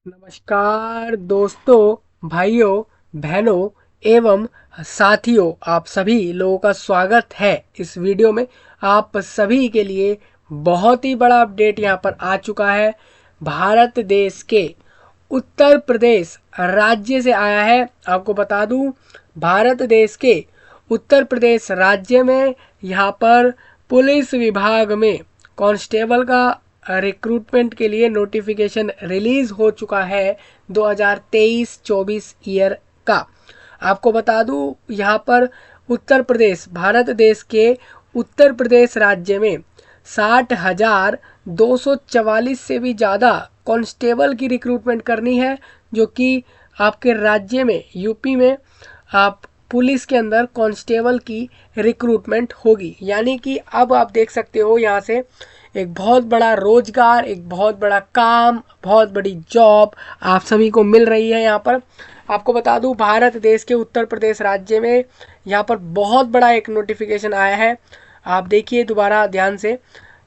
नमस्कार दोस्तों, भाइयों, बहनों एवं साथियों, आप सभी लोगों का स्वागत है इस वीडियो में। आप सभी के लिए बहुत ही बड़ा अपडेट यहाँ पर आ चुका है। भारत देश के उत्तर प्रदेश राज्य से आया है। आपको बता दूं, भारत देश के उत्तर प्रदेश राज्य में यहाँ पर पुलिस विभाग में कांस्टेबल का रिक्रूटमेंट के लिए नोटिफिकेशन रिलीज हो चुका है 2023-24 ईयर का। आपको बता दूं, यहाँ पर उत्तर प्रदेश, भारत देश के उत्तर प्रदेश राज्य में 60,244 से भी ज़्यादा कांस्टेबल की रिक्रूटमेंट करनी है, जो कि आपके राज्य में यूपी में आप पुलिस के अंदर कांस्टेबल की रिक्रूटमेंट होगी। यानी कि अब आप देख सकते हो यहाँ से एक बहुत बड़ा रोजगार, एक बहुत बड़ा काम, बहुत बड़ी जॉब आप सभी को मिल रही है। यहाँ पर आपको बता दूं, भारत देश के उत्तर प्रदेश राज्य में यहाँ पर बहुत बड़ा एक नोटिफिकेशन आया है। आप देखिए दोबारा ध्यान से,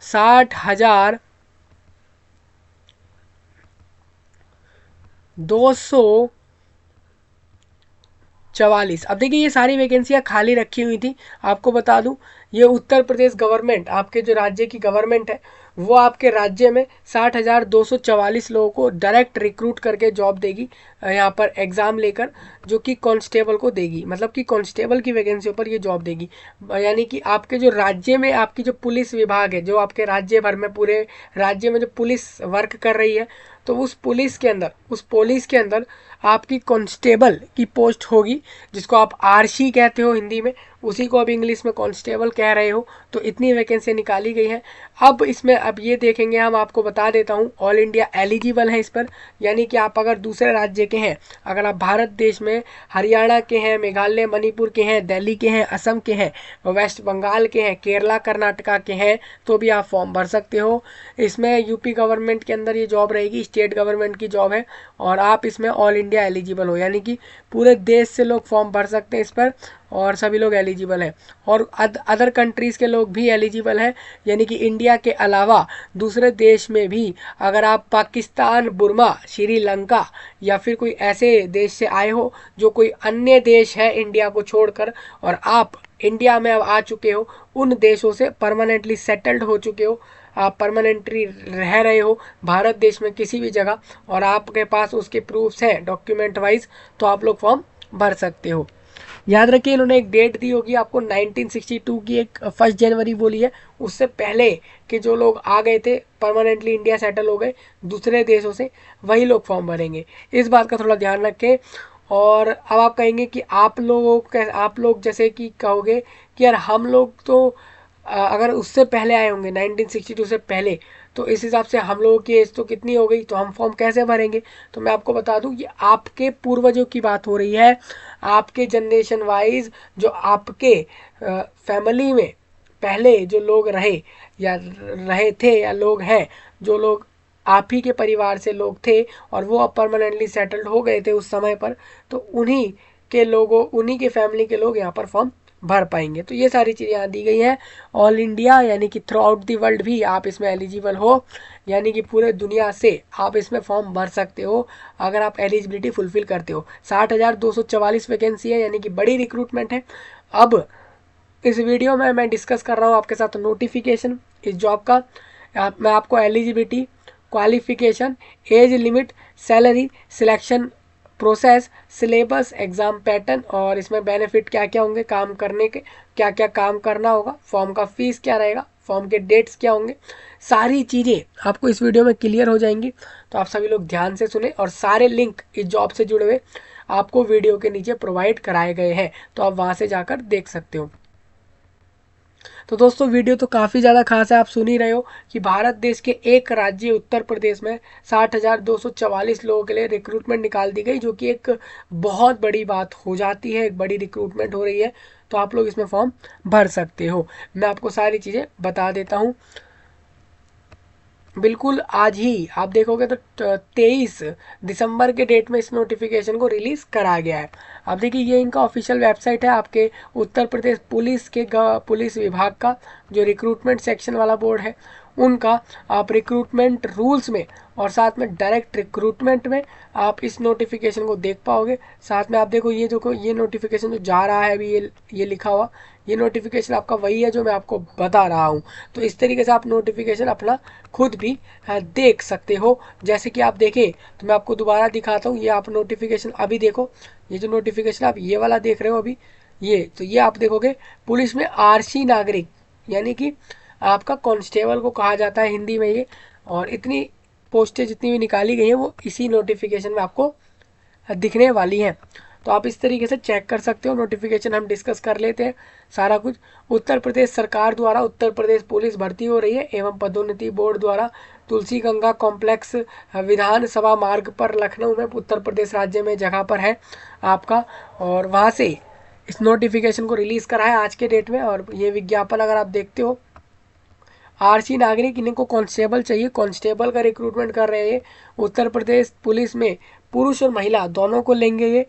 60,244। अब देखिए ये सारी वैकेंसियां खाली रखी हुई थी। आपको बता दूं, ये उत्तर प्रदेश गवर्नमेंट, आपके जो राज्य की गवर्नमेंट है, वो आपके राज्य में 60,244 लोगों को डायरेक्ट रिक्रूट करके जॉब देगी, यहाँ पर एग्ज़ाम लेकर, जो कि कांस्टेबल को देगी। मतलब कि कांस्टेबल की वैकेंसियों पर ये जॉब देगी। यानी कि आपके जो राज्य में आपकी जो पुलिस विभाग है, जो आपके राज्य भर में, पूरे राज्य में जो पुलिस वर्क कर रही है, तो उस पुलिस के अंदर आपकी कांस्टेबल की पोस्ट होगी, जिसको आप आरसी कहते हो हिंदी में, उसी को अब इंग्लिश में कांस्टेबल कह रहे हो। तो इतनी वैकेंसी निकाली गई है। अब इसमें अब ये देखेंगे हम, आपको बता देता हूँ, ऑल इंडिया एलिजिबल है इस पर। यानी कि आप अगर दूसरे राज्य के हैं, अगर आप भारत देश में हरियाणा के हैं, मेघालय मणिपुर के हैं, दिल्ली के हैं, असम के हैं, वेस्ट बंगाल के हैं, केरला कर्नाटका के हैं, तो भी आप फॉर्म भर सकते हो। इसमें यूपी गवर्नमेंट के अंदर ये जॉब रहेगी, स्टेट गवर्नमेंट की जॉब है, और आप इसमें ऑल इंडिया एलिजिबल हो। यानी कि पूरे देश से लोग फॉर्म भर सकते हैं इस पर, और सभी लोग एलिजिबल हैं। और अदर कंट्रीज़ के लोग भी एलिजिबल हैं। यानी कि इंडिया के अलावा दूसरे देश में भी, अगर आप पाकिस्तान, बुर्मा, श्रीलंका या फिर कोई ऐसे देश से आए हो जो कोई अन्य देश है इंडिया को छोड़कर, और आप इंडिया में अब आ चुके हो, उन देशों से परमानेंटली सेटल्ड हो चुके हो, आप परमानेंटली रह रहे हो भारत देश में किसी भी जगह, और आपके पास उसके प्रूफ्स हैं डॉक्यूमेंट वाइज, तो आप लोग फॉर्म भर सकते हो। याद रखिए, इन्होंने एक डेट दी होगी आपको 1962 की, एक 1 जनवरी बोली है। उससे पहले के जो लोग आ गए थे, परमानेंटली इंडिया सेटल हो गए दूसरे देशों से, वही लोग फॉर्म भरेंगे। इस बात का थोड़ा ध्यान रखें। और अब आप कहेंगे कि आप लोग जैसे कि कहोगे कि यार हम लोग तो अगर उससे पहले आए होंगे 1962 से पहले, तो इस हिसाब से हम लोगों की एज तो कितनी हो गई, तो हम फॉर्म कैसे भरेंगे। तो मैं आपको बता दूं, ये आपके पूर्वजों की बात हो रही है, आपके जनरेशन वाइज, जो आपके फैमिली में पहले जो लोग रहे या रहे थे या लोग हैं, जो लोग आप ही के परिवार से लोग थे और वो अब परमानेंटली सेटल्ड हो गए थे उस समय पर, तो उन्हीं के फैमिली के लोग यहाँ पर फॉर्म भर पाएंगे। तो ये सारी चीज़ें यहाँ दी गई हैं। ऑल इंडिया यानी कि थ्रू आउट दी वर्ल्ड भी आप इसमें एलिजिबल हो। यानी कि पूरे दुनिया से आप इसमें फॉर्म भर सकते हो अगर आप एलिजिबिलिटी फुलफिल करते हो। 60,244 वैकेंसी है, यानी कि बड़ी रिक्रूटमेंट है। अब इस वीडियो में मैं डिस्कस कर रहा हूँ आपके साथ नोटिफिकेशन इस जॉब का। मैं आपको eligibility, qualification, age limit, salary, selection process, syllabus, exam pattern, और इसमें बेनिफिट क्या क्या होंगे काम करने के, क्या क्या काम करना होगा, फॉर्म का फीस क्या रहेगा, फॉर्म के डेट्स क्या होंगे, सारी चीज़ें आपको इस वीडियो में क्लियर हो जाएंगी। तो आप सभी लोग ध्यान से सुने, और सारे लिंक इस जॉब से जुड़े हुए आपको वीडियो के नीचे प्रोवाइड कराए गए हैं, तो आप वहाँ से जाकर देख सकते हो। तो दोस्तों, वीडियो तो काफ़ी ज़्यादा खास है, आप सुन ही रहे हो कि भारत देश के एक राज्य उत्तर प्रदेश में 60,244 लोगों के लिए रिक्रूटमेंट निकाल दी गई, जो कि एक बहुत बड़ी बात हो जाती है, एक बड़ी रिक्रूटमेंट हो रही है। तो आप लोग इसमें फॉर्म भर सकते हो। मैं आपको सारी चीज़ें बता देता हूँ। बिल्कुल आज ही आप देखोगे तो 23 दिसंबर के डेट में इस नोटिफिकेशन को रिलीज करा गया है। आप देखिए, ये इनका ऑफिशियल वेबसाइट है, आपके उत्तर प्रदेश पुलिस विभाग का जो रिक्रूटमेंट सेक्शन वाला बोर्ड है, उनका आप रिक्रूटमेंट रूल्स में और साथ में डायरेक्ट रिक्रूटमेंट में आप इस नोटिफिकेशन को देख पाओगे। साथ में आप देखो ये नोटिफिकेशन जो जा रहा है अभी ये लिखा हुआ, ये नोटिफिकेशन आपका वही है जो मैं आपको बता रहा हूँ। तो इस तरीके से आप नोटिफिकेशन अपना खुद भी देख सकते हो। जैसे कि आप देखें तो मैं आपको दोबारा दिखाता हूँ, ये आप नोटिफिकेशन अभी देखो, ये जो नोटिफिकेशन आप ये वाला देख रहे हो अभी, ये आप देखोगे पुलिस में आरसी नागरिक, यानी कि आपका कांस्टेबल को कहा जाता है हिंदी में ये। और इतनी पोस्टें जितनी भी निकाली गई हैं वो इसी नोटिफिकेशन में आपको दिखने वाली हैं। तो आप इस तरीके से चेक कर सकते हो। नोटिफिकेशन हम डिस्कस कर लेते हैं सारा कुछ। उत्तर प्रदेश सरकार द्वारा उत्तर प्रदेश पुलिस भर्ती हो रही है एवं पदोन्नति बोर्ड द्वारा तुलसी गंगा कॉम्प्लेक्स विधानसभा मार्ग पर लखनऊ में उत्तर प्रदेश राज्य में जगह पर है आपका। और वहाँ से इस नोटिफिकेशन को रिलीज़ करा है आज के डेट में। और ये विज्ञापन अगर आप देखते हो, आरसी नागरिक इनको कांस्टेबल चाहिए, कांस्टेबल का रिक्रूटमेंट कर रहे हैं उत्तर प्रदेश पुलिस में। पुरुष और महिला दोनों को लेंगे ये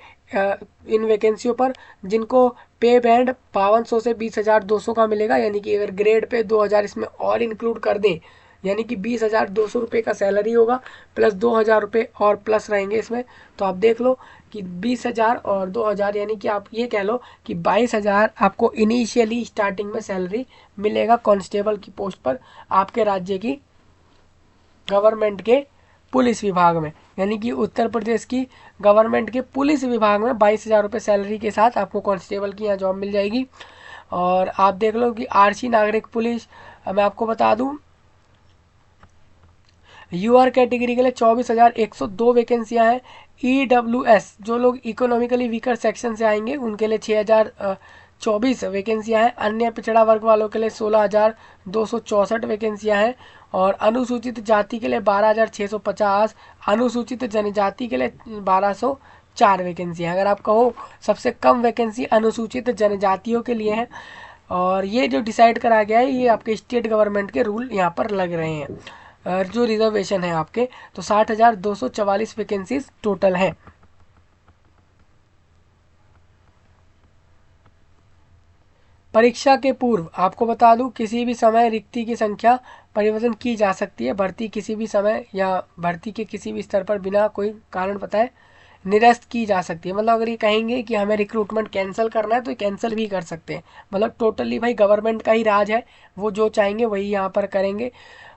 इन वैकेंसियों पर, जिनको पे बैंड 5200 से 20,200 का मिलेगा। यानी कि अगर ग्रेड पे 2000 इसमें और इंक्लूड कर दें, यानी कि 20,200 रुपये का सैलरी होगा प्लस 2,000 रुपये और प्लस रहेंगे इसमें। तो आप देख लो कि 20,000 और 2,000, यानी कि आप ये कह लो कि 22,000 आपको इनिशियली स्टार्टिंग में सैलरी मिलेगा कांस्टेबल की पोस्ट पर आपके राज्य की गवर्नमेंट के पुलिस विभाग में। यानी कि उत्तर प्रदेश की गवर्नमेंट के पुलिस विभाग में 22,000 रुपये सैलरी के साथ आपको कांस्टेबल की यहाँ जॉब मिल जाएगी। और आप देख लो कि आरसी नागरिक पुलिस, मैं आपको बता दूं यूआर कैटेगरी के लिए 24,102 वैकेंसियाँ हैं। ईडब्ल्यूएस जो लोग इकोनॉमिकली वीकर सेक्शन से आएंगे उनके लिए 6,024 वैकेंसियाँ हैं। अन्य पिछड़ा वर्ग वालों के लिए 16,264 वैकेंसियाँ हैं। और अनुसूचित जाति के लिए 12,650, अनुसूचित जनजाति के लिए 1,204 वैकेंसियाँ। अगर आप कहो सबसे कम वैकेंसी अनुसूचित जनजातियों के लिए है। और ये जो डिसाइड करा गया है ये आपके स्टेट गवर्नमेंट के रूल यहाँ पर लग रहे हैं। जो रिजर्वेशन है आपके, तो 60,244 वैकेंसीज टोटल हैं। परीक्षा के पूर्व आपको बता दूं किसी भी समय रिक्ति की संख्या परिवर्तन की जा सकती है। भर्ती किसी भी समय या भर्ती के किसी भी स्तर पर बिना कोई कारण बताए निरस्त की जा सकती है। मतलब अगर ये कहेंगे कि हमें रिक्रूटमेंट कैंसिल करना है तो कैंसिल भी कर सकते हैं। मतलब टोटली भाई गवर्नमेंट का ही राज है, वो जो चाहेंगे वही यहाँ पर करेंगे।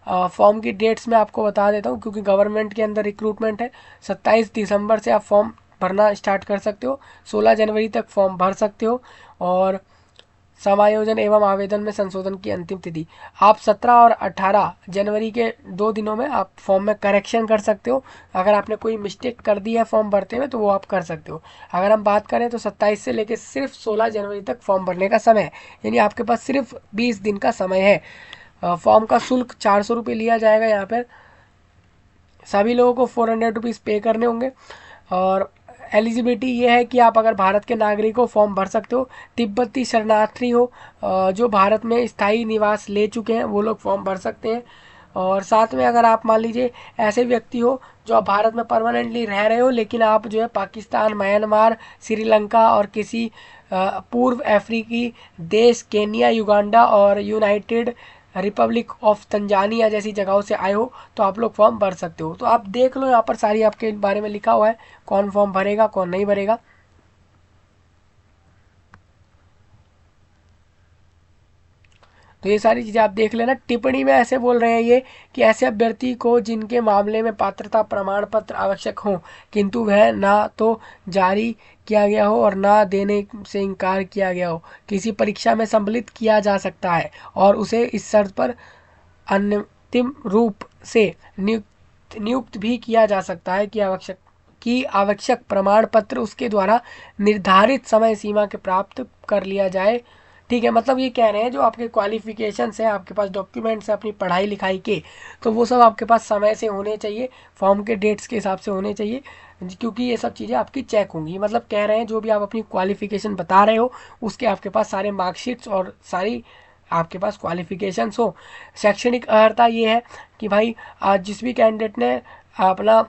फॉर्म की डेट्स मैं आपको बता देता हूँ क्योंकि गवर्नमेंट के अंदर रिक्रूटमेंट है। 27 दिसंबर से आप फॉर्म भरना स्टार्ट कर सकते हो, 16 जनवरी तक फॉर्म भर सकते हो। और समायोजन एवं आवेदन में संशोधन की अंतिम तिथि आप 17 और 18 जनवरी के 2 दिनों में आप फॉर्म में करेक्शन कर सकते हो। अगर आपने कोई मिस्टेक कर दी है फॉर्म भरते हुए तो वो आप कर सकते हो। अगर हम बात करें तो 27 से लेकर सिर्फ 16 जनवरी तक फॉर्म भरने का समय है, यानी आपके पास सिर्फ 20 दिन का समय है। फॉर्म का शुल्क 400 रुपये लिया जाएगा। यहाँ पर सभी लोगों को 400 रुपीज़ पे करने होंगे। और एलिजिबिलिटी ये है कि आप अगर भारत के नागरिक हो फॉर्म भर सकते हो। तिब्बती शरणार्थी हो जो भारत में स्थायी निवास ले चुके हैं वो लोग फॉर्म भर सकते हैं। और साथ में अगर आप मान लीजिए ऐसे व्यक्ति हो जो आप भारत में परमानेंटली रह रहे हो लेकिन आप जो है पाकिस्तान, म्यांमार, श्रीलंका और किसी पूर्व अफ्रीकी देश केनिया, युगांडा और यूनाइटेड रिपब्लिक ऑफ तंजानिया जैसी जगहों से आए हो तो आप लोग फॉर्म भर सकते हो। तो आप देख लो यहाँ पर सारी आपके बारे में लिखा हुआ है कौन फॉर्म भरेगा कौन नहीं भरेगा। तो ये सारी चीज़ें आप देख लेना। टिप्पणी में ऐसे बोल रहे हैं ये कि ऐसे अभ्यर्थी को जिनके मामले में पात्रता प्रमाण पत्र आवश्यक हो किंतु वह ना तो जारी किया गया हो और ना देने से इनकार किया गया हो, किसी परीक्षा में सम्मिलित किया जा सकता है और उसे इस शर्त पर अंतिम रूप से नियुक्त भी किया जा सकता है कि आवश्यक प्रमाण पत्र उसके द्वारा निर्धारित समय सीमा के प्राप्त कर लिया जाए। ठीक है, मतलब ये कह रहे हैं जो आपके क्वालिफिकेशंस हैं, आपके पास डॉक्यूमेंट्स हैं अपनी पढ़ाई लिखाई के, तो वो सब आपके पास समय से होने चाहिए, फॉर्म के डेट्स के हिसाब से होने चाहिए, क्योंकि ये सब चीज़ें आपकी चेक होंगी। मतलब कह रहे हैं जो भी आप अपनी क्वालिफिकेशन बता रहे हो उसके आपके पास सारे मार्कशीट्स और सारी आपके पास क्वालिफिकेशंस हो। शैक्षणिक अर्हता ये है कि भाई आज जिस भी कैंडिडेट ने अपना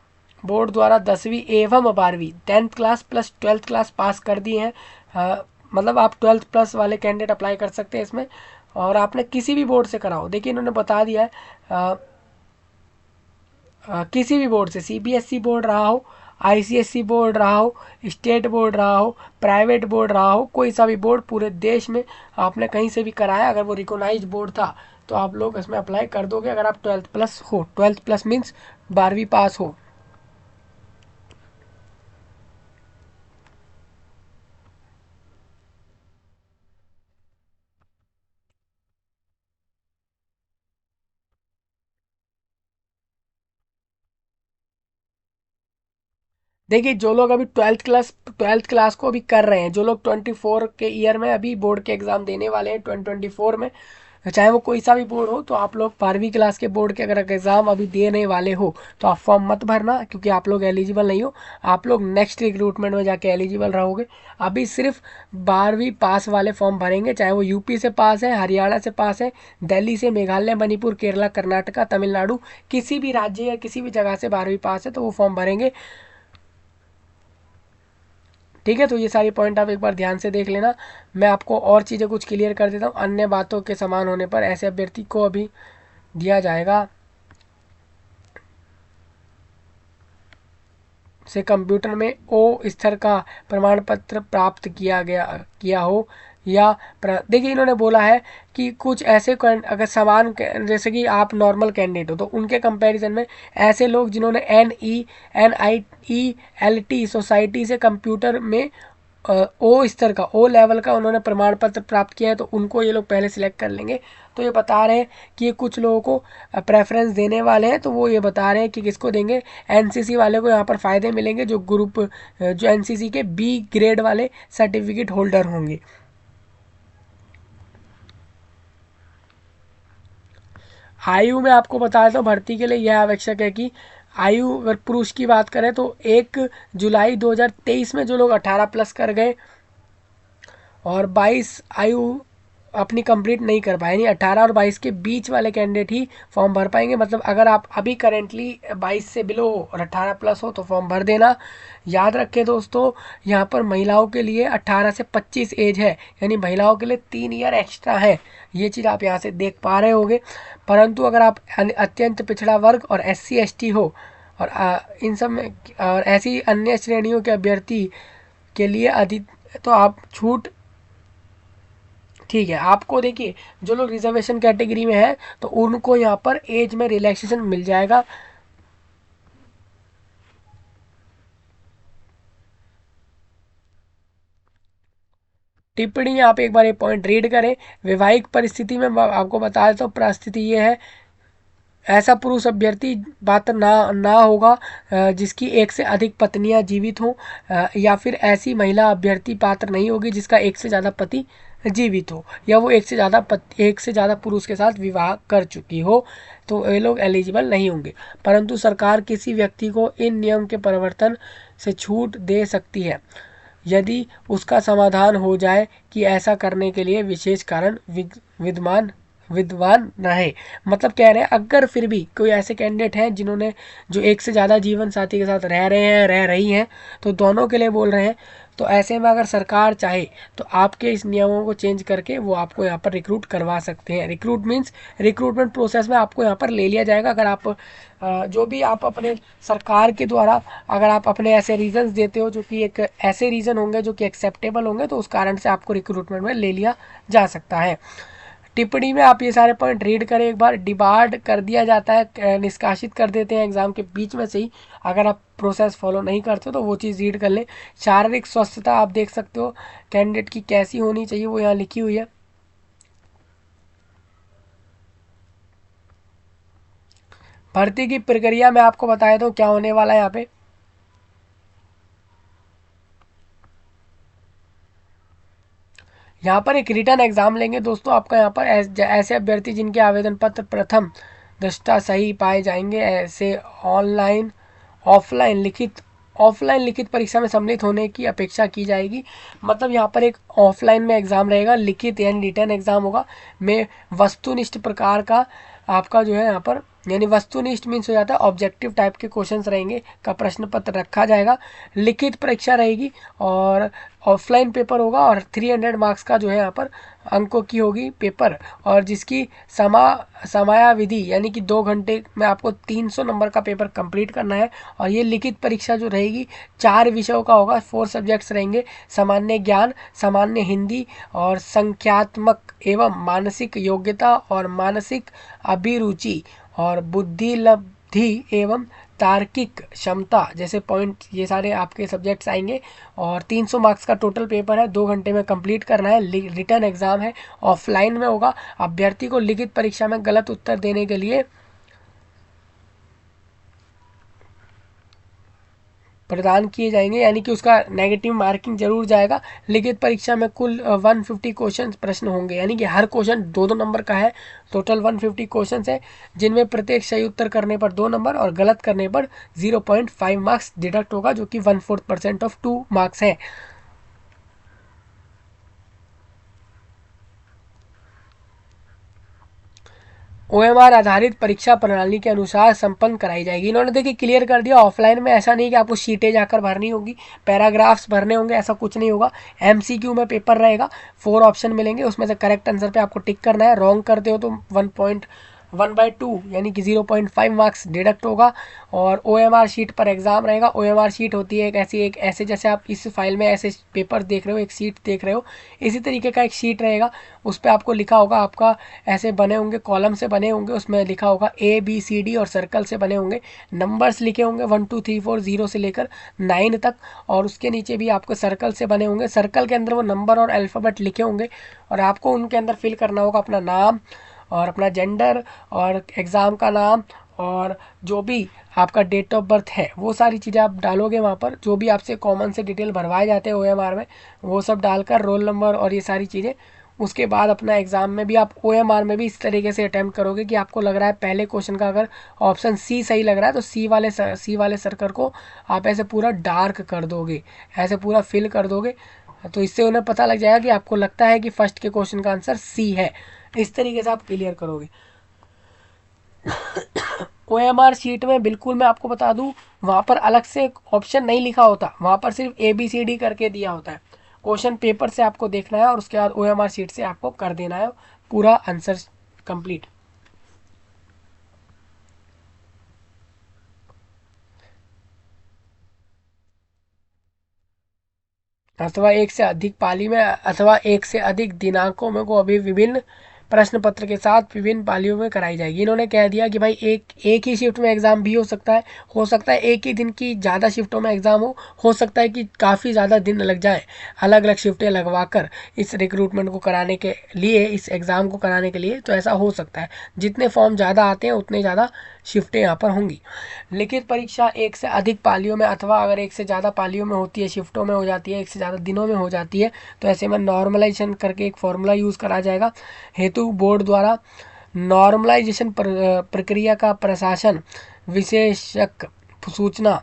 बोर्ड द्वारा 10वीं एवं 12वीं 10th class plus 12th class pass कर दी है, मतलब आप 12th प्लस वाले कैंडिडेट अप्लाई कर सकते हैं इसमें। और आपने किसी भी बोर्ड से करा हो, देखिए इन्होंने बता दिया है किसी भी बोर्ड से, सीबीएसई बोर्ड रहा हो, आईसीएसई बोर्ड रहा हो, स्टेट बोर्ड रहा हो, प्राइवेट बोर्ड रहा हो, कोई सा भी बोर्ड पूरे देश में आपने कहीं से भी कराया, अगर वो रिकॉग्नाइज्ड बोर्ड था तो आप लोग इसमें अप्लाई कर दोगे, अगर आप 12th प्लस हो। 12th प्लस मीन्स 12वीं पास हो। देखिए जो लोग अभी 12th क्लास को अभी कर रहे हैं, जो लोग 24 के ईयर में अभी बोर्ड के एग्ज़ाम देने वाले हैं 2024 में, चाहे वो कोई सा भी बोर्ड हो, तो आप लोग 12वीं क्लास के बोर्ड के अगर एग्ज़ाम अभी देने वाले हो तो आप फॉर्म मत भरना, क्योंकि आप लोग एलिजिबल नहीं हो। आप लोग नेक्स्ट रिक्रूटमेंट में जाके एलिजिबल रहोगे। अभी सिर्फ 12वीं पास वाले फॉर्म भरेंगे, चाहे वो यूपी से पास है, हरियाणा से पास है, दिल्ली से, मेघालय, मणिपुर, केरला, कर्नाटका, तमिलनाडु, किसी भी राज्य या किसी भी जगह से 12वीं पास है तो वो फॉर्म भरेंगे। ठीक है, तो ये सारी पॉइंट आप एक बार ध्यान से देख लेना। मैं आपको और चीज़ें कुछ क्लियर कर देता हूँ। अन्य बातों के समान होने पर ऐसे अभ्यर्थी को अभी दिया जाएगा से कंप्यूटर में ओ स्तर का प्रमाण पत्र प्राप्त किया हो, या देखिए इन्होंने बोला है कि कुछ ऐसे अगर समान जैसे कि आप नॉर्मल कैंडिडेट हो तो उनके कंपैरिजन में ऐसे लोग जिन्होंने NENITLT सोसाइटी से कंप्यूटर में ओ स्तर का, ओ लेवल का उन्होंने प्रमाण पत्र प्राप्त किया है, तो उनको ये लोग पहले सिलेक्ट कर लेंगे। तो ये बता रहे हैं कि ये कुछ लोगों को प्रेफरेंस देने वाले हैं, तो वो ये बता रहे हैं कि किसको देंगे, एनसीसी वाले को यहाँ पर फ़ायदे मिलेंगे, जो ग्रुप जो एनसीसी के बी ग्रेड वाले सर्टिफिकेट होल्डर होंगे। आयु में आपको बता देता हूँ, भर्ती के लिए यह आवश्यक है कि आयु, अगर पुरुष की बात करें तो 1 जुलाई 2023 में जो लोग 18 प्लस कर गए और 22 आयु अपनी कंप्लीट नहीं कर पाए, यानी 18 और 22 के बीच वाले कैंडिडेट ही फॉर्म भर पाएंगे। मतलब अगर आप अभी करेंटली 22 से बिलो हो और 18 प्लस हो तो फॉर्म भर देना। याद रखें दोस्तों, यहाँ पर महिलाओं के लिए 18 से 25 एज है, यानी महिलाओं के लिए 3 ईयर एक्स्ट्रा है। ये चीज़ आप यहाँ से देख पा रहे होंगे। परंतु अगर आप अत्यंत पिछड़ा वर्ग और SC ST हो और इन सब में और ऐसी अन्य श्रेणियों के अभ्यर्थी के लिए अधिक, तो आप छूट, ठीक है। आपको देखिए जो लोग रिजर्वेशन कैटेगरी में है तो उनको यहाँ पर एज में रिलैक्सेशन मिल जाएगा। टिप्पणी आप एक बार ये पॉइंट रीड करें। वैवाहिक परिस्थिति में आपको बता देता हूँ, परिस्थिति ये है, ऐसा पुरुष अभ्यर्थी पात्र ना होगा जिसकी एक से अधिक पत्नियां जीवित हों, या फिर ऐसी महिला अभ्यर्थी पात्र नहीं होगी जिसका एक से ज़्यादा पति जीवित हो, या वो एक से ज़्यादा पुरुष के साथ विवाह कर चुकी हो, तो ये लोग एलिजिबल नहीं होंगे। परंतु सरकार किसी व्यक्ति को इन नियम के परिवर्तन से छूट दे सकती है यदि उसका समाधान हो जाए कि ऐसा करने के लिए विशेष कारण विद्यमान विद्वान रहे। मतलब कह रहे हैं अगर फिर भी कोई ऐसे कैंडिडेट हैं जिन्होंने जो एक से ज़्यादा जीवन साथी के साथ रह रहे हैं, रह रही हैं, तो दोनों के लिए बोल रहे हैं, तो ऐसे में अगर सरकार चाहे तो आपके इस नियमों को चेंज करके वो आपको यहाँ पर रिक्रूट करवा सकते हैं। रिक्रूट मीन्स रिक्रूटमेंट प्रोसेस में आपको यहाँ पर ले लिया जाएगा। अगर आप जो भी आप अपने सरकार के द्वारा अगर आप अपने ऐसे रीजंस देते हो जो कि एक ऐसे रीज़न होंगे जो कि एक्सेप्टेबल होंगे, तो उस कारण से आपको रिक्रूटमेंट में ले लिया जा सकता है। टिप्पणी में आप ये सारे पॉइंट रीड करें एक बार। डिबार्ड कर दिया जाता है, निष्कासित कर देते हैं एग्जाम के बीच में से ही, अगर आप प्रोसेस फॉलो नहीं करते तो वो चीज़ रीड कर लें। शारीरिक स्वस्थता आप देख सकते हो कैंडिडेट की कैसी होनी चाहिए, वो यहाँ लिखी हुई है। भर्ती की प्रक्रिया में आपको बताया तो क्या होने वाला है यहाँ पे। यहाँ पर एक रिटर्न एग्जाम लेंगे दोस्तों आपका। यहाँ पर ऐसे अभ्यर्थी जिनके आवेदन पत्र प्रथम दृष्टा सही पाए जाएंगे, ऐसे ऑफलाइन लिखित परीक्षा में सम्मिलित होने की अपेक्षा की जाएगी। मतलब यहाँ पर एक ऑफलाइन में एग्ज़ाम रहेगा, लिखित यानी रिटर्न एग्ज़ाम होगा, में वस्तुनिष्ठ प्रकार का आपका जो है यहाँ पर, यानी वस्तुनिष्ठ मीन्स हो जाता है ऑब्जेक्टिव टाइप के क्वेश्चंस रहेंगे का प्रश्न पत्र रखा जाएगा। लिखित परीक्षा रहेगी और ऑफलाइन पेपर होगा और 300 मार्क्स का जो है यहाँ पर अंकों की होगी पेपर, और जिसकी समयाविधि यानी कि 2 घंटे में आपको 300 नंबर का पेपर कंप्लीट करना है। और ये लिखित परीक्षा जो रहेगी 4 विषयों का होगा, 4 सब्जेक्ट्स रहेंगे, सामान्य ज्ञान, सामान्य हिंदी और संख्यात्मक एवं मानसिक योग्यता और मानसिक अभिरुचि और बुद्धिलब्धि एवं तार्किक क्षमता जैसे पॉइंट, ये सारे आपके सब्जेक्ट्स आएंगे। और 300 मार्क्स का टोटल पेपर है, 2 घंटे में कंप्लीट करना है। रिटर्न एग्जाम है, ऑफलाइन में होगा। अभ्यर्थी को लिखित परीक्षा में गलत उत्तर देने के लिए प्रदान किए जाएंगे, यानी कि उसका नेगेटिव मार्किंग जरूर जाएगा। लिखित परीक्षा में कुल 150 क्वेश्चन प्रश्न होंगे, यानी कि हर क्वेश्चन 2-2 नंबर का है। टोटल 150 क्वेश्चन है, जिनमें प्रत्येक सही उत्तर करने पर 2 नंबर और गलत करने पर 0.5 मार्क्स डिडक्ट होगा, जो कि 1/4% ऑफ 2 मार्क्स है। OMR आधारित परीक्षा प्रणाली के अनुसार संपन्न कराई जाएगी। इन्होंने देखिए क्लियर कर दिया, ऑफलाइन में ऐसा नहीं कि आपको शीटें जाकर भरनी होगी, पैराग्राफ्स भरने होंगे, ऐसा कुछ नहीं होगा। MCQ में पेपर रहेगा, 4 ऑप्शन मिलेंगे, उसमें से करेक्ट आंसर पे आपको टिक करना है। रॉन्ग करते हो तो 1/2 यानी कि 0.5 मार्क्स डिडक्ट होगा। और OMR शीट पर एग्जाम रहेगा। OMR शीट होती है एक ऐसे जैसे आप इस फाइल में ऐसे पेपर देख रहे हो, एक शीट देख रहे हो, इसी तरीके का एक शीट रहेगा। उस पर आपको लिखा होगा, आपका ऐसे बने होंगे, कॉलम से बने होंगे, उसमें लिखा होगा ABCD और सर्कल से बने होंगे, नंबर्स लिखे होंगे 1 2 3 4 0 से लेकर 9 तक। और उसके नीचे भी आपको सर्कल से बने होंगे, सर्कल के अंदर वो नंबर और अल्फ़ाबेट लिखे होंगे, और आपको उनके अंदर फिल करना होगा अपना नाम और अपना जेंडर और एग्ज़ाम का नाम और जो भी आपका डेट ऑफ बर्थ है, वो सारी चीज़ें आप डालोगे वहाँ पर। जो भी आपसे कॉमन से डिटेल भरवाए जाते हैं OMR में, वो सब डालकर रोल नंबर और ये सारी चीज़ें। उसके बाद अपना एग्ज़ाम में भी आप OMR में भी इस तरीके से अटैम्प्ट करोगे कि आपको लग रहा है पहले क्वेश्चन का अगर ऑप्शन C सही लग रहा है तो सी वाले सर्कल को आप ऐसे पूरा डार्क कर दोगे, ऐसे पूरा फिल कर दोगे। तो इससे उन्हें पता लग जाएगा कि आपको लगता है कि फर्स्ट के क्वेश्चन का आंसर C है। इस तरीके से आप क्लियर करोगे। OMR शीट में बिल्कुल मैं आपको बता दूं, वहाँ पर अलग से ऑप्शन नहीं लिखा होता, वहाँ पर सिर्फ ABCD करके दिया होता है। क्वेश्चन पेपर से आपको देखना है और उसके बाद OMR शीट से आपको कर देना है पूरा आंसर कंप्लीट। अथवा एक से अधिक पाली में अथवा एक से अधिक दिनांकों में को अभी विभिन्न प्रश्न पत्र के साथ विभिन्न पालियों में कराई जाएगी। इन्होंने कह दिया कि भाई एक ही शिफ्ट में एग्जाम भी हो सकता है एक ही दिन की ज़्यादा शिफ्टों में एग्जाम हो सकता है कि काफ़ी ज़्यादा दिन लग जाए, अलग अलग शिफ्टें लगवाकर इस रिक्रूटमेंट को कराने के लिए, इस एग्ज़ाम को कराने के लिए, तो ऐसा हो सकता है। जितने फॉर्म ज़्यादा आते हैं उतने ज़्यादा शिफ्टें यहाँ पर होंगी। लिखित परीक्षा एक से अधिक पालियों में अथवा अगर एक से ज़्यादा पालियों में होती है, शिफ्टों में हो जाती है, एक से ज़्यादा दिनों में हो जाती है, तो ऐसे में नॉर्मलाइजेशन करके एक फॉर्मूला यूज़ करा जाएगा। हेतु बोर्ड द्वारा नॉर्मलाइजेशन प्रक्रिया का प्रशासन विशेषक सूचना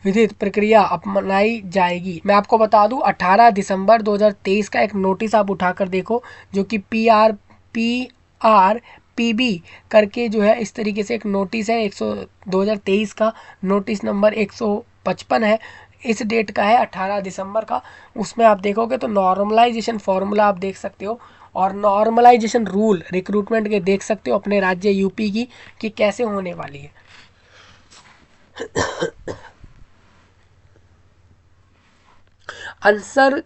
विधित प्रक्रिया अपनाई जाएगी। मैं आपको बता दूं 18 दिसंबर 2023 का एक नोटिस आप उठाकर देखो, जो कि PRPB करके जो है इस तरीके से एक नोटिस है, 2023 का नोटिस नंबर 155 है, इस डेट का है 18 दिसंबर का। उसमें आप देखोगे तो नॉर्मलाइजेशन फॉर्मूला आप देख सकते हो और नॉर्मलाइजेशन रूल रिक्रूटमेंट के देख सकते हो अपने राज्य यूपी की कि कैसे होने वाली है। आंसर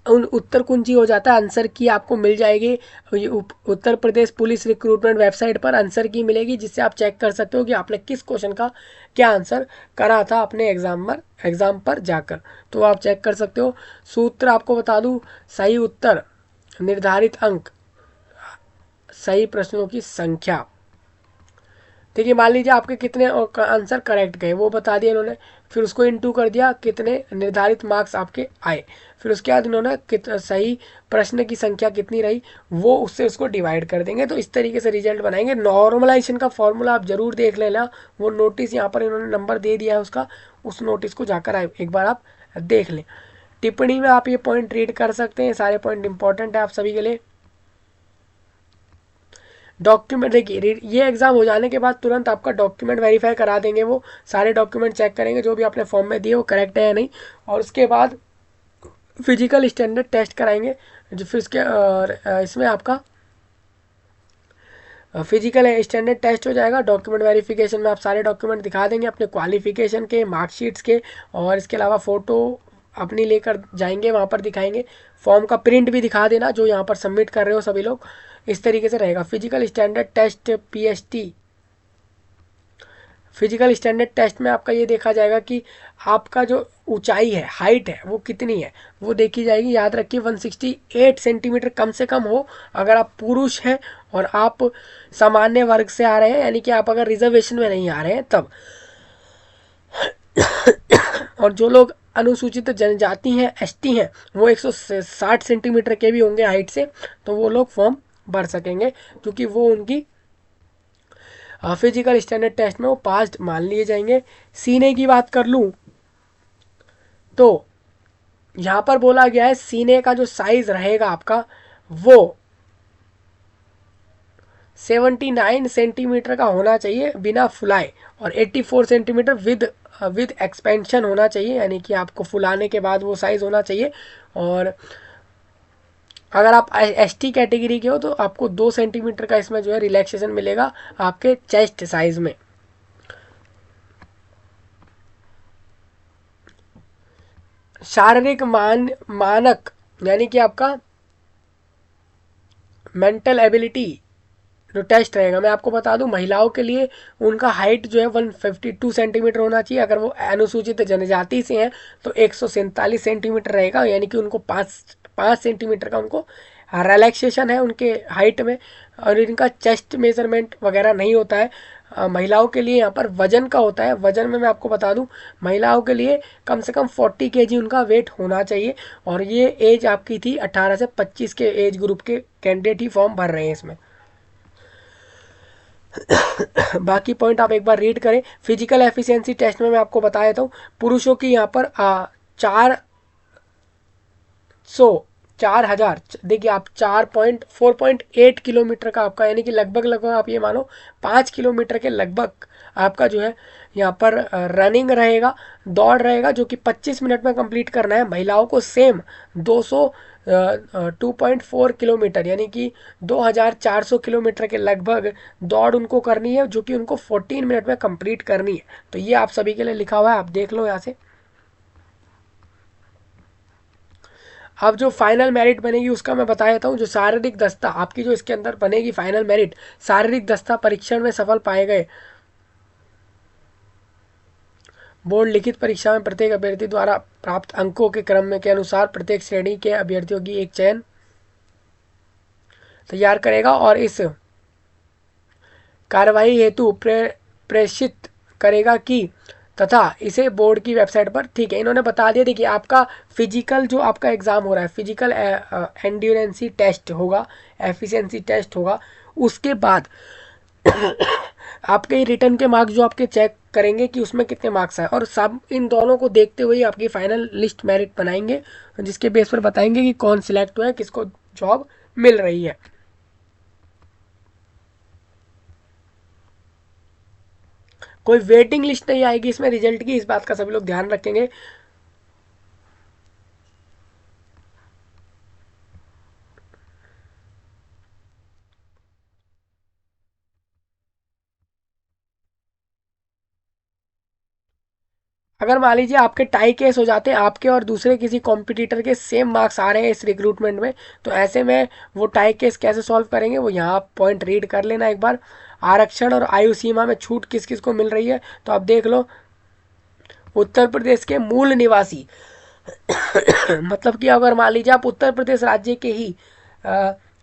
उत्तर कुंजी हो जाता है, आंसर की आपको मिल जाएगी Uttar Pradesh police recruitment website पर आंसर की मिलेगी, जिससे आप चेक कर सकते हो कि आपने किस क्वेश्चन का क्या आंसर करा था अपने एग्जाम पर जाकर, तो आप चेक कर सकते हो। सूत्र आपको बता दूं, सही उत्तर, निर्धारित अंक, सही प्रश्नों की संख्या। देखिए मान लीजिए आपके कितने आंसर करेक्ट गए वो बता दिया इन्होंने, फिर उसको इनटू कर दिया कितने निर्धारित मार्क्स आपके आए, फिर उसके बाद इन्होंने कितना सही प्रश्न की संख्या कितनी रही वो उससे उसको डिवाइड कर देंगे। तो इस तरीके से रिजल्ट बनाएंगे। नॉर्मलाइजेशन का फॉर्मूला आप जरूर देख लेना, वो नोटिस यहाँ पर इन्होंने नंबर दे दिया है उसका, उस नोटिस को जाकर एक बार आप देख लें। टिप्पणी में आप ये पॉइंट रीड कर सकते हैं, सारे पॉइंट इंपॉर्टेंट है आप सभी के लिए। डॉक्यूमेंट देखिए, ये एग्ज़ाम हो जाने के बाद तुरंत आपका डॉक्यूमेंट वेरीफाई करा देंगे, वो सारे डॉक्यूमेंट चेक करेंगे जो भी आपने फॉर्म में दिए वो करेक्ट है या नहीं, और उसके बाद फिजिकल स्टैंडर्ड टेस्ट कराएंगे, जो फिर इसमें आपका फिजिकल स्टैंडर्ड टेस्ट हो जाएगा। डॉक्यूमेंट वेरिफिकेशन में आप सारे डॉक्यूमेंट दिखा देंगे अपने क्वालिफिकेशन के, मार्कशीट्स के, और इसके अलावा फ़ोटो अपनी लेकर जाएंगे, वहाँ पर दिखाएंगे। फॉर्म का प्रिंट भी दिखा देना जो यहाँ पर सबमिट कर रहे हो सभी लोग। इस तरीके से रहेगा। Physical standard test PST, physical standard test में आपका ये देखा जाएगा कि आपका जो ऊंचाई है, हाइट है, वो कितनी है, वो देखी जाएगी। याद रखिए 168 सेंटीमीटर कम से कम हो अगर आप पुरुष हैं और आप सामान्य वर्ग से आ रहे हैं, यानी कि आप अगर रिजर्वेशन में नहीं आ रहे हैं तब। और जो लोग अनुसूचित जनजाति हैं, एसटी हैं, वो 160 सेंटीमीटर के भी होंगे हाइट से, तो वो लोग फॉर्म भर सकेंगे, क्योंकि वो उनकी फिजिकल स्टैंडर्ड टेस्ट में वो पास मान लिए जाएंगे। सीने की बात कर लूँ तो यहाँ पर बोला गया है सीने का जो साइज रहेगा आपका वो 79 सेंटीमीटर का होना चाहिए बिना फुलाए, और 84 सेंटीमीटर विद एक्सपेंशन होना चाहिए, यानी कि आपको फुलाने के बाद वो साइज़ होना चाहिए। और अगर आप एसटी कैटेगरी के हो तो आपको 2 सेंटीमीटर का इसमें जो है रिलैक्सेशन मिलेगा आपके चेस्ट साइज में। शारीरिक मानक यानी कि आपका मेंटल एबिलिटी जो टेस्ट रहेगा, मैं आपको बता दूं महिलाओं के लिए उनका हाइट जो है 152 सेंटीमीटर होना चाहिए। अगर वो अनुसूचित जनजाति से हैं तो 147 सेंटीमीटर रहेगा, यानी कि उनको 5 सेंटीमीटर का उनको रिलैक्सेशन है उनके हाइट में। और इनका चेस्ट मेजरमेंट वगैरह नहीं होता है। महिलाओं के लिए यहाँ पर वजन का होता है। वजन में मैं आपको बता दूं महिलाओं के लिए कम से कम 40 केजी उनका वेट होना चाहिए, और ये एज आपकी थी 18 से 25 के एज ग्रुप के कैंडिडेट ही फॉर्म भर रहे हैं इसमें। बाकी पॉइंट आप एक बार रीड करें। फिजिकल एफिशिएंसी टेस्ट में मैं आपको बता देता हूँ, पुरुषों की यहाँ पर 4,000 देखिए आप 4.4.8 किलोमीटर का आपका, यानी कि लगभग लगभग आप ये मानो 5 किलोमीटर के लगभग आपका जो है यहाँ पर रनिंग रहेगा, दौड़ रहेगा, जो कि 25 मिनट में कंप्लीट करना है। महिलाओं को सेम 2.4 किलोमीटर यानी कि 2,400 किलोमीटर के लगभग दौड़ उनको करनी है, जो कि उनको 14 मिनट में कंप्लीट करनी है। तो ये आप सभी के लिए लिखा हुआ है, आप देख लो यहाँ से। अब जो फाइनल मेरिट बनेगी उसका मैं बता देता हूँ। जो शारीरिक दस्ता आपकी जो इसके अंदर बनेगी फाइनल मेरिट, शारीरिक दस्ता परीक्षण में सफल पाए गए, बोर्ड लिखित परीक्षा में प्रत्येक अभ्यर्थी द्वारा प्राप्त अंकों के क्रम में के अनुसार प्रत्येक श्रेणी के अभ्यर्थियों की एक चयन तैयार करेगा और इस कार्रवाई हेतु प्रेषित करेगा कि तथा इसे बोर्ड की वेबसाइट पर, ठीक है, इन्होंने बता दिया। देखिए आपका फिजिकल जो आपका एग्ज़ाम हो रहा है, फिजिकल एंड्योरेंसी टेस्ट होगा, एफिशिएंसी टेस्ट होगा, उसके बाद आपके रिटर्न के मार्क्स जो आपके चेक करेंगे कि उसमें कितने मार्क्स आए, और सब इन दोनों को देखते हुए आपकी फाइनल लिस्ट मेरिट बनाएंगे, जिसके बेस पर बताएंगे कि कौन सिलेक्ट हुआ है, किसको जॉब मिल रही है। कोई वेटिंग लिस्ट नहीं आएगी इसमें रिजल्ट की, इस बात का सभी लोग ध्यान रखेंगे। अगर मान लीजिए आपके टाई केस हो जाते हैं, आपके और दूसरे किसी कॉम्पिटिटर के सेम मार्क्स आ रहे हैं इस रिक्रूटमेंट में, तो ऐसे में वो टाई केस कैसे सॉल्व करेंगे वो यहाँ पॉइंट रीड कर लेना एक बार। आरक्षण और आयु सीमा में छूट किस किस को मिल रही है, तो आप देख लो। उत्तर प्रदेश के मूल निवासी मतलब कि अगर मान लीजिए आप उत्तर प्रदेश राज्य के ही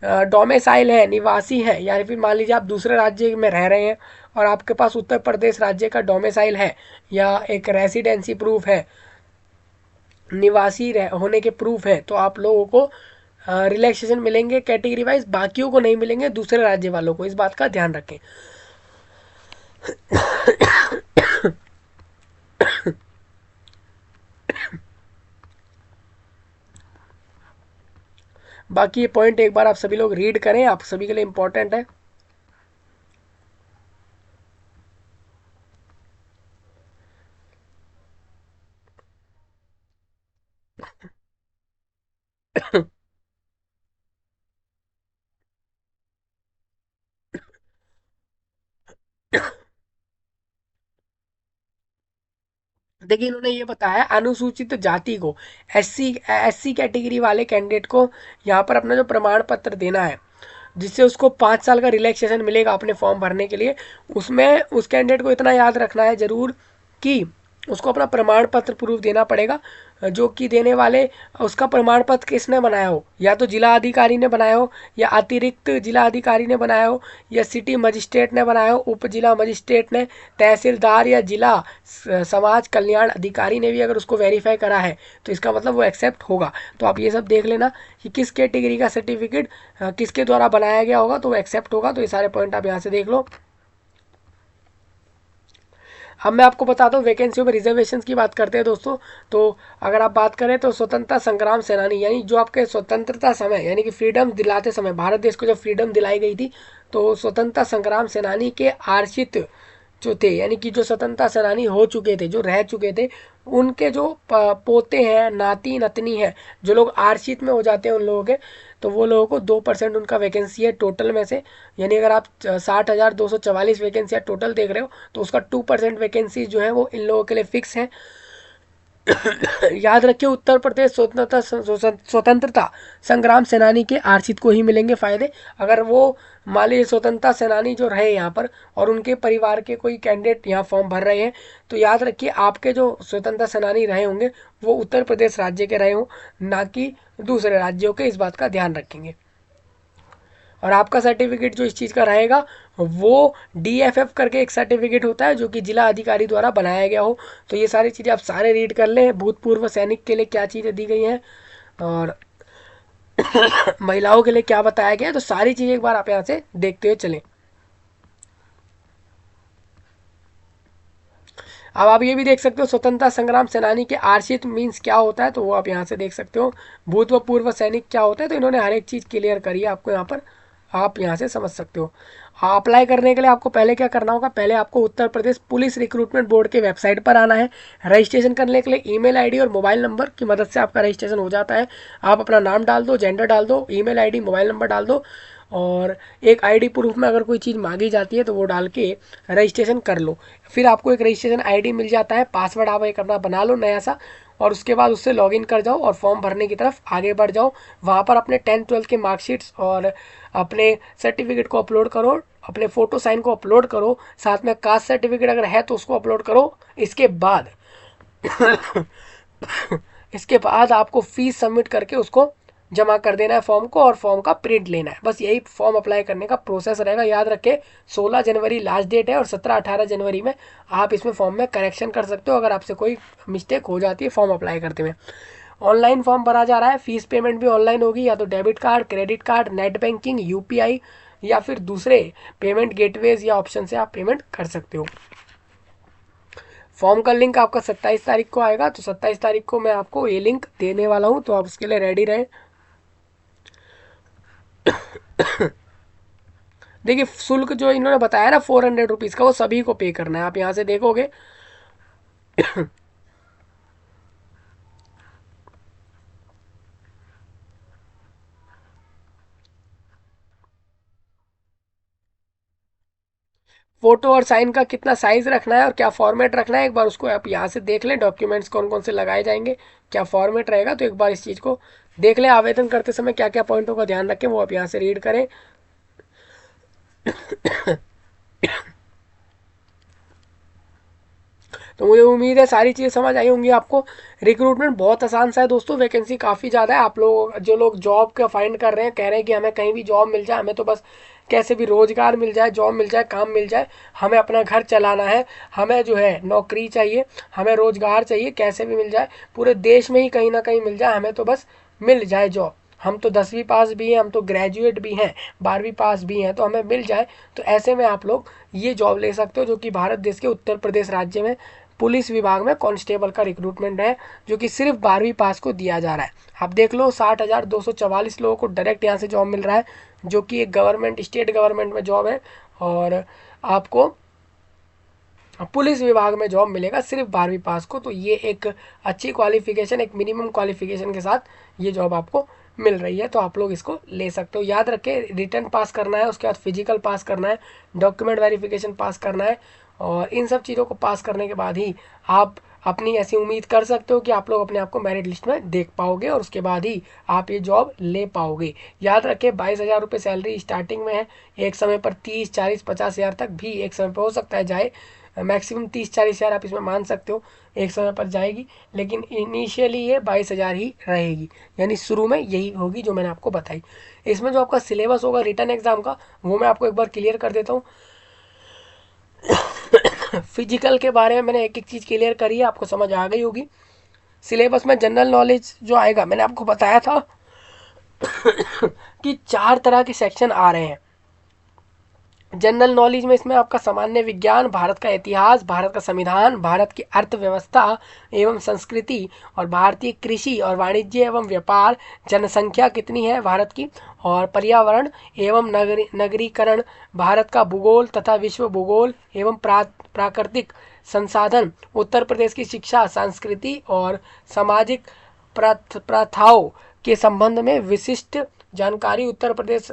डोमिसाइल है, निवासी है, या फिर मान लीजिए आप दूसरे राज्य में रह रहे हैं और आपके पास उत्तर प्रदेश राज्य का डोमिसाइल है या एक रेसिडेंसी प्रूफ है, निवासी होने के प्रूफ है, तो आप लोगों को रिलैक्सेशन मिलेंगे कैटेगरी वाइज, बाकियों को नहीं मिलेंगे, दूसरे राज्य वालों को। इस बात का ध्यान रखें। बाकी ये पॉइंट एक बार आप सभी लोग रीड करें, आप सभी के लिए इम्पोर्टेंट है। देखिए इन्होंने ये बताया अनुसूचित जाति को, एससी एससी कैटेगरी वाले कैंडिडेट को यहाँ पर अपना जो प्रमाण पत्र देना है, जिससे उसको 5 साल का रिलैक्सेशन मिलेगा अपने फॉर्म भरने के लिए। उसमें उस कैंडिडेट को इतना याद रखना है जरूर कि उसको अपना प्रमाण पत्र प्रूफ देना पड़ेगा, जो कि देने वाले उसका प्रमाण पत्र किसने बनाया हो, या तो जिला अधिकारी ने बनाया हो, या अतिरिक्त जिला अधिकारी ने बनाया हो, या सिटी मजिस्ट्रेट ने बनाया हो, उप जिला मजिस्ट्रेट ने, तहसीलदार या जिला समाज कल्याण अधिकारी ने भी अगर उसको वेरीफाई करा है तो इसका मतलब वो एक्सेप्ट होगा। तो आप ये सब देख लेना कि किस कैटेगरी का सर्टिफिकेट किसके द्वारा बनाया गया होगा तो वो एक्सेप्ट होगा। तो ये सारे पॉइंट आप यहाँ से देख लो। अब मैं आपको बताता हूँ वैकेंसियों में रिजर्वेशन की बात करते हैं दोस्तों। तो अगर आप बात करें तो स्वतंत्रता संग्राम सेनानी, यानी जो आपके स्वतंत्रता समय यानी कि फ्रीडम दिलाते समय, भारत देश को जब फ्रीडम दिलाई गई थी तो स्वतंत्रता संग्राम सेनानी के आश्रित जो थे, यानी कि जो स्वतंत्रता सेनानी हो चुके थे, जो रह चुके थे, उनके जो पोते हैं, नाती नतनी हैं, जो लोग आरक्षित में हो जाते हैं उन लोगों के, तो वो लोगों को 2% उनका वैकेंसी है टोटल में से। यानी अगर आप 60,244 वैकेंसी टोटल देख रहे हो तो उसका 2% वैकेंसी जो है वो इन लोगों के लिए फिक्स है। याद रखिए उत्तर प्रदेश स्वतंत्रता संग्राम सेनानी के आर्थिक को ही मिलेंगे फायदे। अगर वो मान लीजिए स्वतंत्रता सेनानी जो रहे यहाँ पर और उनके परिवार के कोई कैंडिडेट यहाँ फॉर्म भर रहे हैं, तो याद रखिए आपके जो स्वतंत्रता सेनानी रहे होंगे वो उत्तर प्रदेश राज्य के रहे हों, ना कि दूसरे राज्यों के। इस बात का ध्यान रखेंगे। और आपका सर्टिफिकेट जो इस चीज़ का रहेगा वो DFF करके एक सर्टिफिकेट होता है जो कि जिला अधिकारी द्वारा बनाया गया हो। तो ये सारी चीज़ें आप सारे रीड कर लें, भूतपूर्व सैनिक के लिए क्या चीज़ें दी गई हैं और महिलाओं के लिए क्या बताया गया है, तो सारी चीज़ें एक बार आप यहाँ से देखते हुए चलें। अब आप ये भी देख सकते हो स्वतंत्रता संग्राम सेनानी के आर्शित मीन्स क्या होता है, तो वो आप यहाँ से देख सकते हो। भूत व पूर्व सैनिक क्या होता है, तो इन्होंने हर एक चीज़ क्लियर करी है आपको यहाँ पर, आप यहाँ से समझ सकते हो। हाँ, अप्लाई करने के लिए आपको पहले क्या करना होगा, पहले आपको Uttar Pradesh police recruitment board के वेबसाइट पर आना है। रजिस्ट्रेशन करने के लिए ईमेल आईडी और मोबाइल नंबर की मदद से आपका रजिस्ट्रेशन हो जाता है। आप अपना नाम डाल दो, जेंडर डाल दो, ईमेल आईडी मोबाइल नंबर डाल दो और एक आईडी प्रूफ में अगर कोई चीज़ मांगी जाती है तो वो डाल के रजिस्ट्रेशन कर लो। फिर आपको एक रजिस्ट्रेशन आईडी मिल जाता है, पासवर्ड आप एक अपना बना लो नया सा, और उसके बाद उससे लॉगिन कर जाओ और फॉर्म भरने की तरफ आगे बढ़ जाओ। वहाँ पर अपने 10th-12th के मार्कशीट्स और अपने सर्टिफिकेट को अपलोड करो, अपने फ़ोटो साइन को अपलोड करो, साथ में कास्ट सर्टिफिकेट अगर है तो उसको अपलोड करो। इसके बाद इसके बाद आपको फीस सबमिट करके उसको जमा कर देना है फॉर्म को, और फॉर्म का प्रिंट लेना है। बस यही फॉर्म अप्लाई करने का प्रोसेस रहेगा। याद रखें 16 जनवरी लास्ट डेट है और 17-18 जनवरी में आप इसमें फॉर्म में करेक्शन कर सकते हो अगर आपसे कोई मिस्टेक हो जाती है फॉर्म अप्लाई करते हुए। ऑनलाइन फॉर्म भरा जा रहा है, फीस पेमेंट भी ऑनलाइन होगी, या तो debit card, credit card, net banking, UPI या फिर दूसरे पेमेंट गेटवेज या ऑप्शन से आप पेमेंट कर सकते हो। फॉर्म का लिंक आपका 27 तारीख को आएगा, तो 27 तारीख को मैं आपको ये लिंक देने वाला हूँ, तो आप उसके लिए रेडी रहें। देखिए शुल्क जो इन्होंने बताया ना 400 रुपीज़ का, वो सभी को पे करना है। आप यहाँ से देखोगे फोटो और साइन का कितना साइज रखना है और क्या फॉर्मेट रखना है, एक बार उसको आप यहाँ से देख लें। डॉक्यूमेंट्स कौन कौन से लगाए जाएंगे, क्या फॉर्मेट रहेगा, तो एक बार इस चीज़ को देख लें। आवेदन करते समय क्या क्या पॉइंटों का ध्यान रखें वो आप यहाँ से रीड करें। तो मुझे उम्मीद है सारी चीज़ें समझ आई होंगी आपको। रिक्रूटमेंट बहुत आसान सा है दोस्तों, वैकेंसी काफ़ी ज़्यादा है। आप लोग जो लोग जॉब का फाइंड कर रहे हैं, कह रहे हैं कि हमें कहीं भी जॉब मिल जाए, हमें तो बस कैसे भी रोज़गार मिल जाए, जॉब मिल जाए, काम मिल जाए, हमें अपना घर चलाना है, हमें जो है नौकरी चाहिए, हमें रोज़गार चाहिए, कैसे भी मिल जाए, पूरे देश में ही कहीं ना कहीं मिल जाए, हमें तो बस मिल जाए जॉब। हम तो 10वीं पास भी हैं, हम तो ग्रेजुएट भी हैं, 12वीं पास भी हैं, तो हमें मिल जाए। तो ऐसे में आप लोग ये जॉब ले सकते हो, जो कि भारत देश के उत्तर प्रदेश राज्य में पुलिस विभाग में कांस्टेबल का रिक्रूटमेंट है, जो कि सिर्फ 12वीं पास को दिया जा रहा है। आप देख लो 60,244 लोगों को डायरेक्ट यहाँ से जॉब मिल रहा है, जो कि एक गवर्नमेंट स्टेट गवर्नमेंट में जॉब है, और आपको पुलिस विभाग में जॉब मिलेगा सिर्फ 12वीं पास को। तो ये एक अच्छी क्वालिफिकेशन, एक मिनिमम क्वालिफिकेशन के साथ ये जॉब आपको मिल रही है, तो आप लोग इसको ले सकते हो। याद रखें, रिटर्न पास करना है, उसके बाद फिजिकल पास करना है, डॉक्यूमेंट वेरिफिकेशन पास करना है, और इन सब चीज़ों को पास करने के बाद ही आप अपनी ऐसी उम्मीद कर सकते हो कि आप लोग अपने आप को मेरिट लिस्ट में देख पाओगे, और उसके बाद ही आप ये जॉब ले पाओगे। याद रखें, 22,000 रुपये सैलरी स्टार्टिंग में है। एक समय पर 30, 40, 50,000 तक भी एक समय पर हो सकता है जाए। मैक्सिमम 30-40,000 आप इसमें मान सकते हो एक समय पर जाएगी, लेकिन इनिशियली ये 22,000 ही रहेगी, यानी शुरू में यही होगी जो मैंने आपको बताई। इसमें जो आपका सिलेबस होगा रिटर्न एग्जाम का, वो मैं आपको एक बार क्लियर कर देता हूँ। फिजिकल के बारे में मैंने एक एक चीज़ क्लियर करी है, आपको समझ आ गई होगी। सिलेबस में जनरल नॉलेज जो आएगा, मैंने आपको बताया था कि 4 तरह के सेक्शन आ रहे हैं जनरल नॉलेज में। इसमें आपका सामान्य विज्ञान, भारत का इतिहास, भारत का संविधान, भारत की अर्थव्यवस्था एवं संस्कृति, और भारतीय कृषि और वाणिज्य एवं व्यापार, जनसंख्या कितनी है भारत की, और पर्यावरण एवं नगरीकरण, भारत का भूगोल तथा विश्व भूगोल एवं प्राकृतिक संसाधन, उत्तर प्रदेश की शिक्षा, संस्कृति और सामाजिक प्रथाओं के संबंध में विशिष्ट जानकारी, उत्तर प्रदेश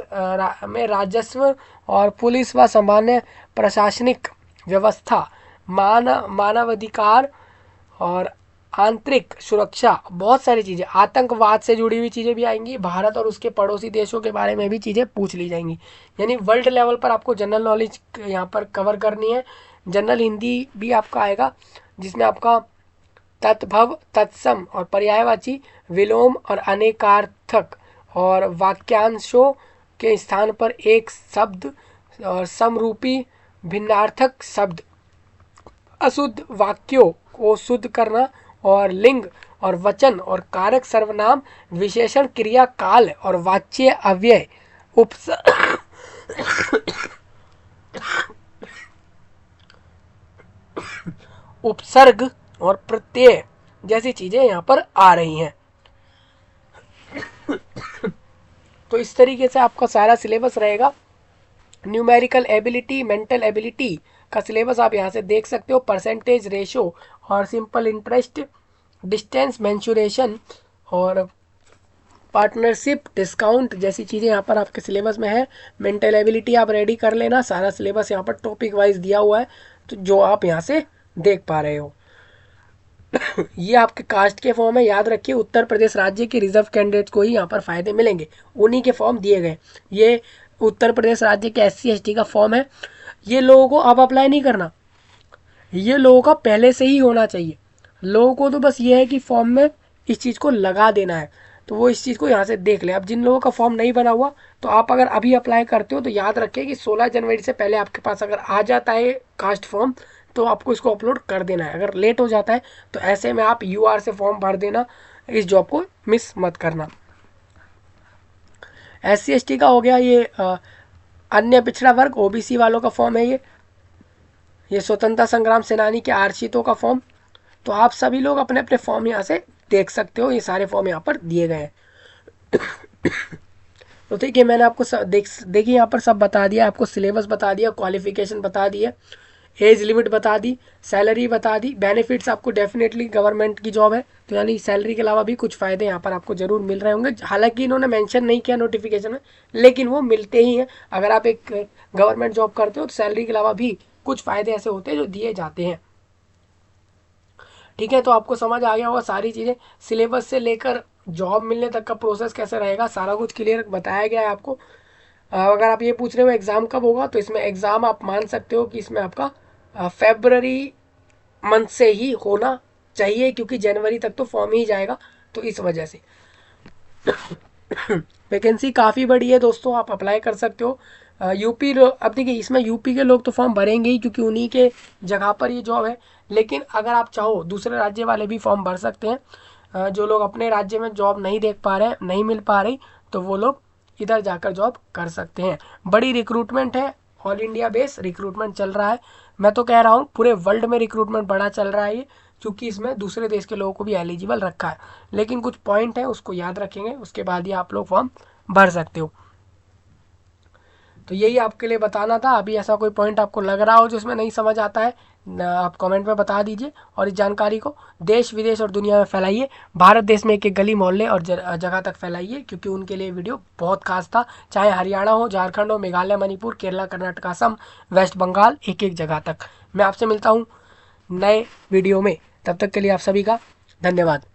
में राजस्व और पुलिस व सामान्य प्रशासनिक व्यवस्था, मानवाधिकार और आंतरिक सुरक्षा, बहुत सारी चीज़ें, आतंकवाद से जुड़ी हुई चीज़ें भी आएंगी, भारत और उसके पड़ोसी देशों के बारे में भी चीज़ें पूछ ली जाएंगी। यानी वर्ल्ड लेवल पर आपको जनरल नॉलेज यहाँ पर कवर करनी है। जनरल हिंदी भी आपका आएगा, जिसमें आपका तत्भव, तत्सम और पर्यायवाची, विलोम और अनेकार्थक और वाक्यांशों के स्थान पर एक शब्द और समरूपी भिन्नार्थक शब्द, अशुद्ध वाक्यों को शुद्ध करना, और लिंग और वचन और कारक सर्वनाम, विशेषण, क्रिया, काल और वाच्य अव्यय, उपसर्ग और प्रत्यय जैसी चीज़ें यहाँ पर आ रही हैं। तो इस तरीके से आपका सारा सिलेबस रहेगा। न्यूमेरिकल एबिलिटी, मेंटल एबिलिटी का सिलेबस आप यहाँ से देख सकते हो। परसेंटेज रेशो और सिंपल इंटरेस्ट, डिस्टेंस मेंसुरेशन और पार्टनरशिप, डिस्काउंट जैसी चीज़ें यहाँ पर आपके सिलेबस में है। मेंटल एबिलिटी आप रेडी कर लेना, सारा सिलेबस यहाँ पर टॉपिक वाइज दिया हुआ है, तो जो आप यहाँ से देख पा रहे हो। ये आपके कास्ट के फॉर्म है, याद रखिए उत्तर प्रदेश राज्य के रिजर्व कैंडिडेट को ही यहाँ पर फायदे मिलेंगे, उन्हीं के फॉर्म दिए गए। ये उत्तर प्रदेश राज्य के SC ST का फॉर्म है। ये लोगों को अब अप्लाई नहीं करना, ये लोगों का पहले से ही होना चाहिए। लोगों को तो बस ये है कि फॉर्म में इस चीज़ को लगा देना है, तो वो इस चीज़ को यहाँ से देख ले। अब जिन लोगों का फॉर्म नहीं बना हुआ, तो आप अगर अभी अप्लाई करते हो तो याद रखें कि 16 जनवरी से पहले आपके पास अगर आ जाता है कास्ट फॉर्म, तो आपको इसको अपलोड कर देना है। अगर लेट हो जाता है तो ऐसे में आप UR से फॉर्म भर देना, इस जॉब को मिस मत करना। SC ST का हो गया ये अन्य पिछड़ा वर्ग OBC वालों का फॉर्म है ये स्वतंत्रता संग्राम सेनानी के आरक्षितों का फॉर्म। तो आप सभी लोग अपने अपने फॉर्म यहाँ से देख सकते हो, ये सारे फॉर्म यहाँ पर दिए गए हैं। तो देखिए मैंने आपको देखिए यहाँ पर सब बता दिया, आपको सिलेबस बता दिया, क्वालिफिकेशन बता दिया, एज लिमिट बता दी, सैलरी बता दी, बेनिफिट्स आपको डेफिनेटली गवर्नमेंट की जॉब है तो यानी सैलरी के अलावा भी कुछ फ़ायदे यहाँ पर आपको ज़रूर मिल रहे होंगे। हालांकि इन्होंने मेंशन नहीं किया नोटिफिकेशन में, लेकिन वो मिलते ही हैं। अगर आप एक गवर्नमेंट जॉब करते हो तो सैलरी के अलावा भी कुछ फ़ायदे ऐसे होते हैं जो दिए जाते हैं। ठीक है, तो आपको समझ आ गया होगा सारी चीज़ें, सिलेबस से लेकर जॉब मिलने तक का प्रोसेस कैसे रहेगा, सारा कुछ क्लियर बताया गया है आपको। अगर आप ये पूछ रहे हो एग्ज़ाम कब होगा, तो इसमें एग्ज़ाम आप मान सकते हो कि इसमें आपका फेब्रवरी मंथ से ही होना चाहिए, क्योंकि जनवरी तक तो फॉर्म ही जाएगा, तो इस वजह से। वैकेंसी काफ़ी बड़ी है दोस्तों, आप अप्लाई कर सकते हो। यूपी, अब देखिए इसमें यूपी के लोग तो फॉर्म भरेंगे ही, क्योंकि उन्हीं के जगह पर ये जॉब है। लेकिन अगर आप चाहो दूसरे राज्य वाले भी फॉर्म भर सकते हैं। जो लोग अपने राज्य में जॉब नहीं देख पा रहे हैं, नहीं मिल पा रही, तो वो लोग इधर जाकर जॉब कर सकते हैं। बड़ी रिक्रूटमेंट है, ऑल इंडिया बेस रिक्रूटमेंट चल रहा है। मैं तो कह रहा हूँ पूरे वर्ल्ड में रिक्रूटमेंट बड़ा चल रहा है ये, क्योंकि इसमें दूसरे देश के लोगों को भी एलिजिबल रखा है। लेकिन कुछ पॉइंट है, उसको याद रखेंगे, उसके बाद ही आप लोग फॉर्म भर सकते हो। तो यही आपके लिए बताना था। अभी ऐसा कोई पॉइंट आपको लग रहा हो जिसमें नहीं समझ आता है, आप कमेंट में बता दीजिए और इस जानकारी को देश विदेश और दुनिया में फैलाइए। भारत देश में एक एक गली मोहल्ले और जगह तक फैलाइए, क्योंकि उनके लिए वीडियो बहुत खास था। चाहे हरियाणा हो, झारखंड हो, मेघालय, मणिपुर, केरला, कर्नाटक, असम, वेस्ट बंगाल, एक एक जगह तक। मैं आपसे मिलता हूँ नए वीडियो में, तब तक के लिए आप सभी का धन्यवाद।